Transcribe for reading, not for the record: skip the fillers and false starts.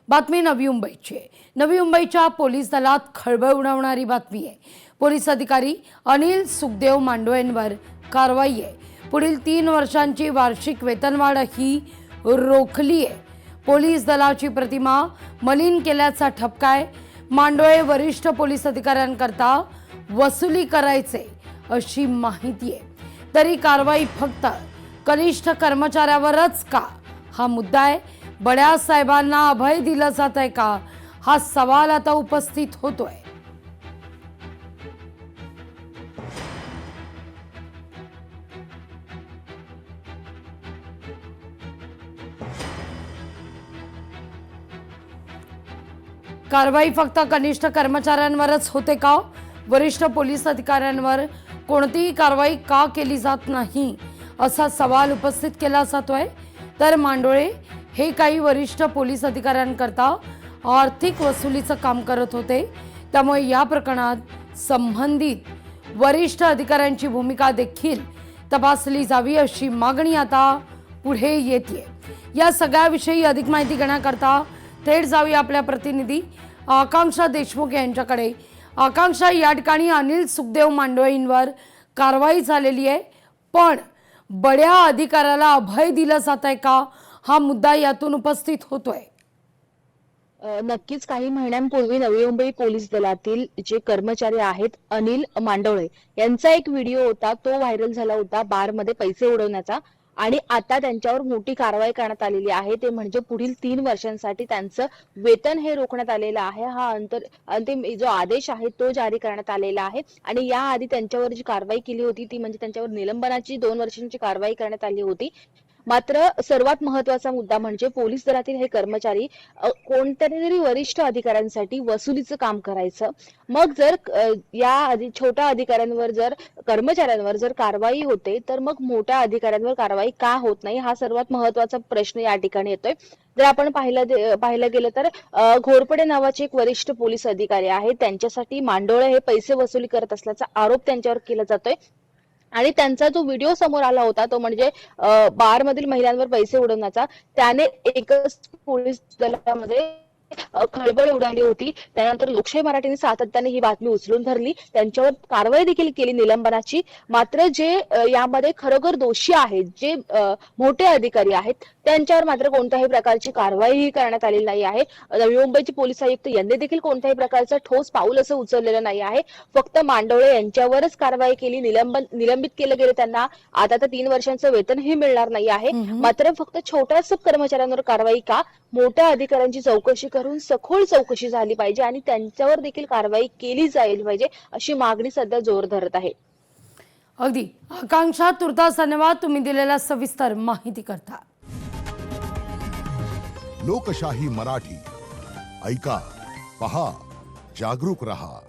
बातमी नवी मुंबईची आहे। नवी मुंबईच्या पोलीस दलात खळबळ उडवणारी बातमी आहे। पोलीस अधिकारी अनिल सुखदेव मांडवेंवर कारवाई आहे। पुढील 3 वर्षांची वार्षिक वेतनवाढ ही रोखली आहे। पोलीस दलाची प्रतिमा मलिन केल्याचा ठपका आहे। मांडवे वरिष्ठ पोलीस अधिकाऱ्यांकरता वसुली करायचे अशी माहिती आहे। तरी कारवाई फक्त कनिष्ठ कर्मचाऱ्यावरच का हा मुद्दा आहे। बड्या साहेबांना अभय दिलं जात आहे का हा सवाल आता उपस्थित होतोय। कारवाई फक्त कनिष्ठ कर्मचाऱ्यांवरच होते का? वरिष्ठ पोलीस अधिकाऱ्यांवर कोणतीही कारवाई का केली जात नाही असा सवाल उपस्थित केला जातोय। तर मांडोळे हे काही वरिष्ठ पोलीस अधिकाऱ्यांकरता आर्थिक वसुलीचं काम करत होते, त्यामुळे या प्रकरणात संबंधित वरिष्ठ अधिकाऱ्यांची भूमिका देखील तपासली जावी अशी मागणी आता पुढे येते। या सगळ्याविषयी अधिक माहिती घेण्याकरता थेट जाऊया आपल्या प्रतिनिधी आकांक्षा देशमुख यांच्याकडे। आकांक्षा, या ठिकाणी अनिल सुखदेव मांडवेंवर कारवाई झालेली आहे, पण बड्या अधिकाऱ्याला अभय दिलं जात आहे का हा मुद्दा यातून उपस्थित होतोय। नक्कीच काही महिन्यांपूर्वी नवी मुंबई पोलीस दलातील जे कर्मचारी आहेत अनिल मांडवळे यांचा एक व्हिडिओ होता, तो व्हायरल झाला होता बारमध्ये पैसे उडवण्याचा। आणि आता त्यांच्यावर मोठी कारवाई करण्यात आलेली आहे, ते म्हणजे पुढील 3 वर्षांसाठी त्यांचं वेतन हे रोखण्यात आलेलं आहे। हा अंतिम जो आदेश आहे तो जारी करण्यात आलेला आहे। आणि याआधी त्यांच्यावर जी कारवाई केली होती ती म्हणजे त्यांच्यावर निलंबनाची 2 वर्षांची कारवाई करण्यात आली होती। मात्र सर्वात महत्त्वाचा मुद्दा म्हणजे पोलीस दलातील हे कर्मचारी कोणत्या तरी वरिष्ठ अधिकाऱ्यांसाठी वसुलीचं काम करायचं। मग जर या छोट्या अधिकाऱ्यांवर जर कर्मचाऱ्यांवर जर कारवाई होते तर मग मोठ्या अधिकाऱ्यांवर कारवाई का होत नाही हा सर्वात महत्त्वाचा प्रश्न या ठिकाणी येतोय। जर आपण पाहिलं गेलं तर घोरपडे नावाचे एक वरिष्ठ पोलीस अधिकारी आहेत, त्यांच्यासाठी मांडोळे हे पैसे वसुली करत असल्याचा आरोप त्यांच्यावर केला जातोय। आणि त्यांचा जो व्हिडिओ समोर आला होता तो म्हणजे बारमधील महिलांवर पैसे उडवण्याचा, त्याने एकच पोलीस दलामध्ये खळबळ उडाली होती। त्यानंतर लोकशाही मराठीने सातत्याने ही बातमी उचलून धरली, त्यांच्यावर कारवाई देखील केली निलंबनाची। मात्र जे यामध्ये खरोखर दोषी आहेत, जे मोठे अधिकारी आहेत, त्यांच्यावर मात्र कोणत्याही प्रकारची कारवाई करण्यात आलेली नाही आहे। नवी मुंबईचे पोलीस आयुक्त यांनी देखील कोणत्याही प्रकारचं ठोस पाऊल असं उचललेलं नाही आहे। फक्त मांडवळे यांच्यावरच कारवाई केली, निलंबित केलं गेलं त्यांना। आता तर 3 वर्षांचं वेतनही मिळणार नाही आहे। मात्र फक्त छोट्याच कर्मचाऱ्यांवर कारवाई का? मोठ्या अधिकाऱ्यांची चौकशी करून सखोल चौकशी झाली पाहिजे आणि त्यांच्यावर देखील कारवाई केली जाईल पाहिजे अशी मागणी सध्या जोर धरत आहे। अगदी आकांक्षा, तुर्तास धन्यवाद तुम्ही दिलेल्या सविस्तर माहिती करता। लोकशाही मराठी ऐका, पहा, जागरूक रहा।